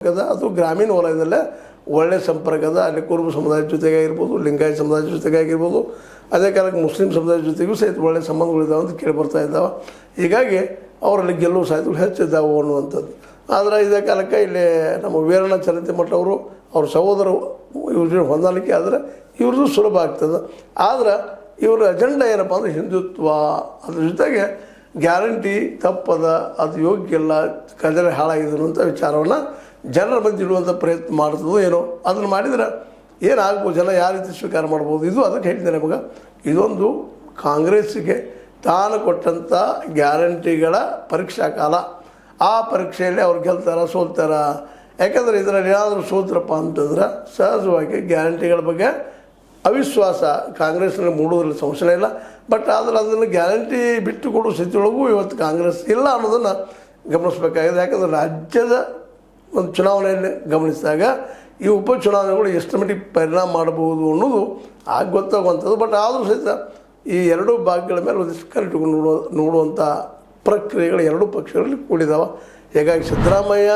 ಅದು ಗ್ರಾಮೀಣ ವಲಯದಲ್ಲೇ ಒಳ್ಳೆ ಸಂಪರ್ಕದ ಅಲ್ಲಿ ಕುರುಬ ಸಮುದಾಯದ ಜೊತೆಗೆ ಆಗಿರ್ಬೋದು, ಲಿಂಗಾಯತ ಸಮುದಾಯದ ಜೊತೆಗೆ ಆಗಿರ್ಬೋದು, ಅದೇ ಕಾಲಕ್ಕೆ ಮುಸ್ಲಿಂ ಸಮುದಾಯದ ಜೊತೆಗೂ ಸಹಿತ ಒಳ್ಳೆಯ ಸಂಬಂಧಗಳಿದ್ದಾವೆ ಅಂತ ಕೇಳಿ ಬರ್ತಾ ಇದ್ದಾವೆ. ಹೀಗಾಗಿ ಅವರಲ್ಲಿ ಗೆಲ್ಲುವ ಸಾಧ್ಯತೆಗಳು ಹೆಚ್ಚಿದ್ದಾವೆ ಅನ್ನುವಂಥದ್ದು. ಆದರೆ ಇದೇ ಕಾಲಕ್ಕೆ ಇಲ್ಲಿ ನಮ್ಮ ವೀರಣ್ಣ ಚಲತಿಮಠ ಅವರು ಅವ್ರ ಸಹೋದರು ಇವ್ರ ಹೊಂದಾಣಿಕೆ ಆದರೆ ಇವ್ರದ್ದು ಸುಲಭ ಆಗ್ತದೆ. ಆದರೆ ಇವ್ರ ಅಜೆಂಡಾ ಏನಪ್ಪ ಅಂದರೆ ಹಿಂದುತ್ವ, ಅದ್ರ ಜೊತೆಗೆ ಗ್ಯಾರಂಟಿ ತಪ್ಪದ, ಅದು ಯೋಗ್ಯ ಇಲ್ಲ, ಕಜಲೆ ಹಾಳಾಗಿದ್ರು ಅಂತ ವಿಚಾರವನ್ನು ಜನರ ಮಧ್ಯೆ ಇಡುವಂಥ ಪ್ರಯತ್ನ ಮಾಡ್ತದೋ ಏನೋ. ಅದನ್ನು ಮಾಡಿದರೆ ಏನಾಗ್ಬೋದು, ಜನ ಯಾವ ರೀತಿ ಸ್ವೀಕಾರ ಮಾಡ್ಬೋದು, ಇದು ಅದಕ್ಕೆ ಹೇಳ್ತೇನೆ ಮಗ. ಇದೊಂದು ಕಾಂಗ್ರೆಸ್ಸಿಗೆ ತಾನು ಕೊಟ್ಟಂಥ ಗ್ಯಾರಂಟಿಗಳ ಪರೀಕ್ಷಾ ಕಾಲ. ಆ ಪರೀಕ್ಷೆಯಲ್ಲಿ ಅವ್ರು ಗೆಲ್ತಾರ ಸೋಲ್ತಾರ. ಯಾಕಂದರೆ ಇದರಲ್ಲಿ ಏನಾದರೂ ಸೋತ್ರಪ್ಪ ಅಂತಂದ್ರೆ ಸಹಜವಾಗಿ ಗ್ಯಾರಂಟಿಗಳ ಬಗ್ಗೆ ಅವಿಶ್ವಾಸ ಕಾಂಗ್ರೆಸ್ನಲ್ಲಿ ಮೂಡೋದ್ರಲ್ಲಿ ಸಮಸ್ಯೆ ಇಲ್ಲ. ಬಟ್ ಆದರೆ ಅದನ್ನು ಗ್ಯಾರಂಟಿ ಬಿಟ್ಟು ಕೊಡೋ ಸ್ಥಿತಿಯೊಳಗೂ ಇವತ್ತು ಕಾಂಗ್ರೆಸ್ ಇಲ್ಲ ಅನ್ನೋದನ್ನು ಗಮನಿಸಬೇಕಾಗಿದೆ. ಯಾಕಂದರೆ ರಾಜ್ಯದ ಒಂದು ಚುನಾವಣೆಯಲ್ಲಿ ಗಮನಿಸಿದಾಗ ಈ ಉಪಚುನಾವಣೆಗಳು ಎಷ್ಟು ಮಟ್ಟಿಗೆ ಪರಿಣಾಮ ಮಾಡಬಹುದು ಅನ್ನೋದು ಆಗ ಗೊತ್ತಾಗುವಂಥದ್ದು. ಬಟ್ ಆದರೂ ಸಹಿತ ಈ ಎರಡೂ ಭಾಗಗಳ ಮೇಲೆ ಒಂದಿಷ್ಟು ಕರೆಕ್ಟ್ಕೊಂಡು ನೋಡುವಂಥ ಪ್ರಕ್ರಿಯೆಗಳು ಎರಡೂ ಪಕ್ಷಗಳಲ್ಲಿ ಕೂಡಿದ್ದಾವೆ. ಹೀಗಾಗಿ ಸಿದ್ದರಾಮಯ್ಯ